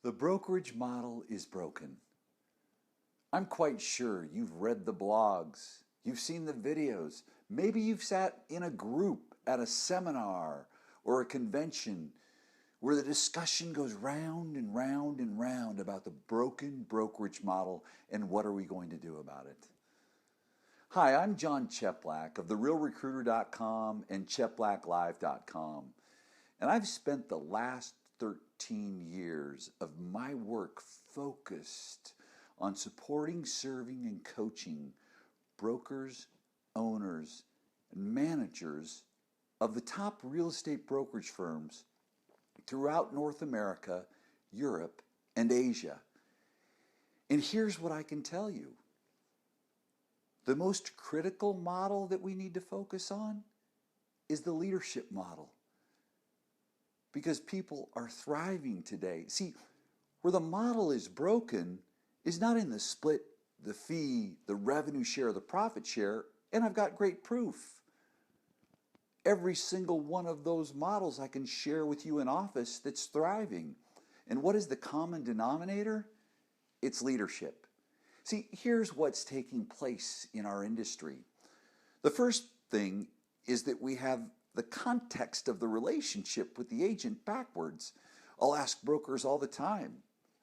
The brokerage model is broken. I'm quite sure you've read the blogs, you've seen the videos, maybe you've sat in a group at a seminar or a convention where the discussion goes round and round and round about the broken brokerage model and what are we going to do about it. Hi, I'm John Cheplak of therealrecruiter.com and cheplaklive.com, and I've spent the last 13 years of my work focused on supporting, serving, and coaching brokers, owners, and managers of the top real estate brokerage firms throughout North America, Europe, and Asia. And here's what I can tell you. The most critical model that we need to focus on is the leadership model. Because people are thriving today. See, where the model is broken is not in the split, the fee, the revenue share, the profit share, and I've got great proof. Every single one of those models I can share with you in office that's thriving. And what is the common denominator? It's leadership. See, here's what's taking place in our industry. The first thing is that we have the context of the relationship with the agent backwards. I'll ask brokers all the time,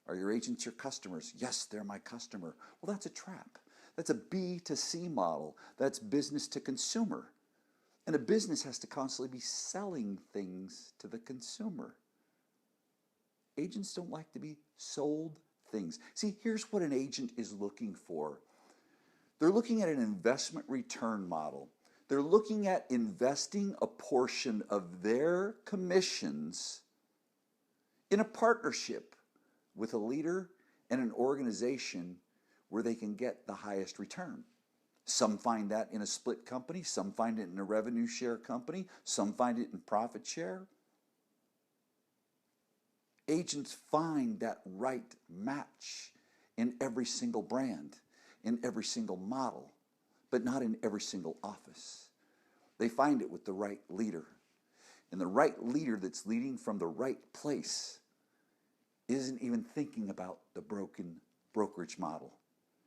are your agents your customers? Yes, they're my customer. Well, that's a trap. That's a B to C model. That's business to consumer. And a business has to constantly be selling things to the consumer. Agents don't like to be sold things. See, here's what an agent is looking for. They're looking at an investment return model. They're looking at investing a portion of their commissions in a partnership with a leader and an organization where they can get the highest return. Some find that in a split company, some find it in a revenue share company, some find it in profit share. Agents find that right match in every single brand, in every single model, but not in every single office. They find it with the right leader. And the right leader that's leading from the right place isn't even thinking about the broken brokerage model.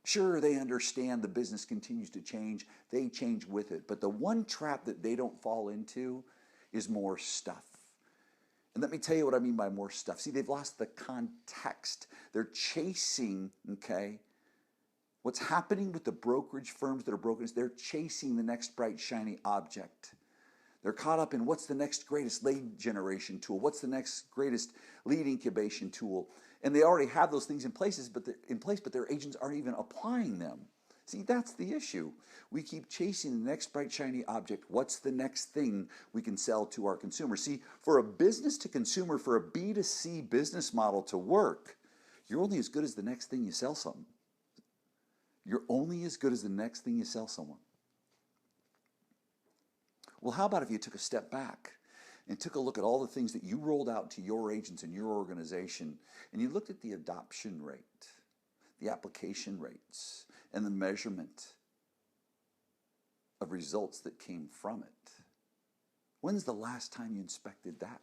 Sure, they understand the business continues to change. They change with it. But the one trap that they don't fall into is more stuff. And let me tell you what I mean by more stuff. See, they've lost the context. They're chasing, okay? What's happening with the brokerage firms that are broken is they're chasing the next bright, shiny object. They're caught up in what's the next greatest lead generation tool, what's the next greatest lead incubation tool. And they already have those things in place, but their agents aren't even applying them. See, that's the issue. We keep chasing the next bright, shiny object. What's the next thing we can sell to our consumers? See, for a business to consumer, for a B2C business model to work, you're only as good as the next thing you sell something. You're only as good as the next thing you sell someone. Well, how about if you took a step back and took a look at all the things that you rolled out to your agents and your organization, and you looked at the adoption rate, the application rates, and the measurement of results that came from it? When's the last time you inspected that?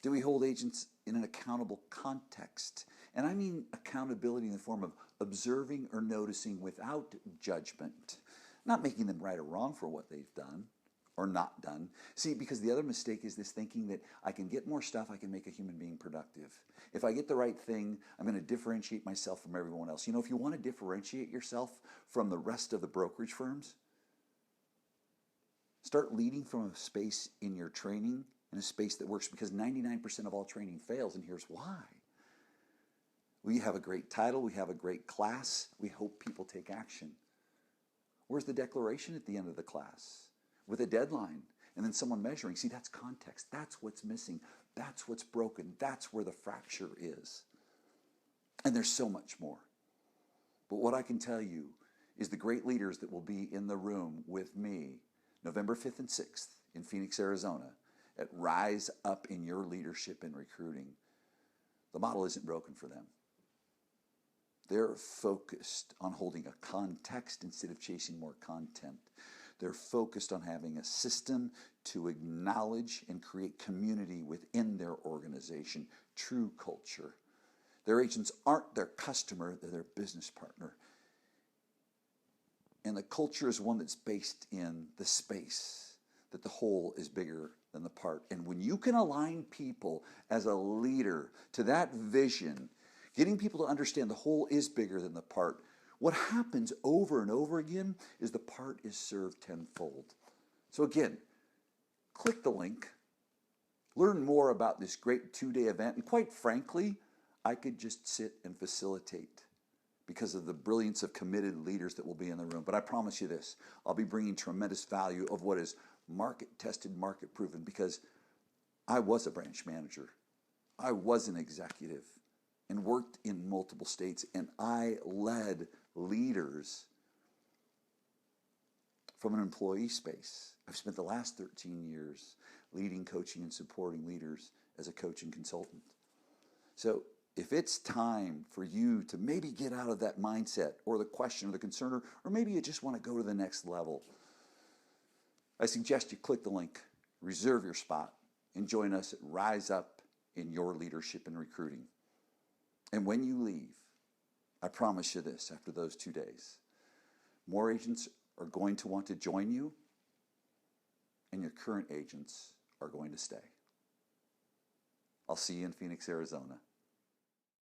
Do we hold agents in an accountable context? And I mean accountability in the form of observing or noticing without judgment, not making them right or wrong for what they've done or not done. See, because the other mistake is this thinking that I can get more stuff, I can make a human being productive. If I get the right thing, I'm going to differentiate myself from everyone else. You know, if you want to differentiate yourself from the rest of the brokerage firms, start leading from a space in your training, in a space that works, because 99% of all training fails, and here's why. We have a great title, we have a great class, we hope people take action. Where's the declaration at the end of the class? With a deadline, and then someone measuring. See, that's context. That's what's missing. That's what's broken. That's where the fracture is. And there's so much more. But what I can tell you is the great leaders that will be in the room with me November 5th and 6th in Phoenix, Arizona, at Rise Up in Your Leadership and Recruiting. The model isn't broken for them. They're focused on holding a context instead of chasing more content. They're focused on having a system to acknowledge and create community within their organization, true culture. Their agents aren't their customer, they're their business partner. And the culture is one that's based in the space, that the whole is bigger than the part. And when you can align people as a leader to that vision, getting people to understand the whole is bigger than the part, what happens over and over again is the part is served tenfold. So again, click the link, learn more about this great 2-day event, and quite frankly, I could just sit and facilitate because of the brilliance of committed leaders that will be in the room. But I promise you this, I'll be bringing tremendous value of what is market-tested, market-proven, because I was a branch manager. I was an executive and worked in multiple states, and I led leaders from an employee space. I've spent the last 13 years leading, coaching, and supporting leaders as a coach and consultant. So if it's time for you to maybe get out of that mindset or the question or the concern, or maybe you just want to go to the next level, I suggest you click the link, reserve your spot, and join us at Rise Up in Your Leadership and Recruiting. And when you leave, I promise you this, after those 2 days, more agents are going to want to join you, and your current agents are going to stay. I'll see you in Phoenix, Arizona.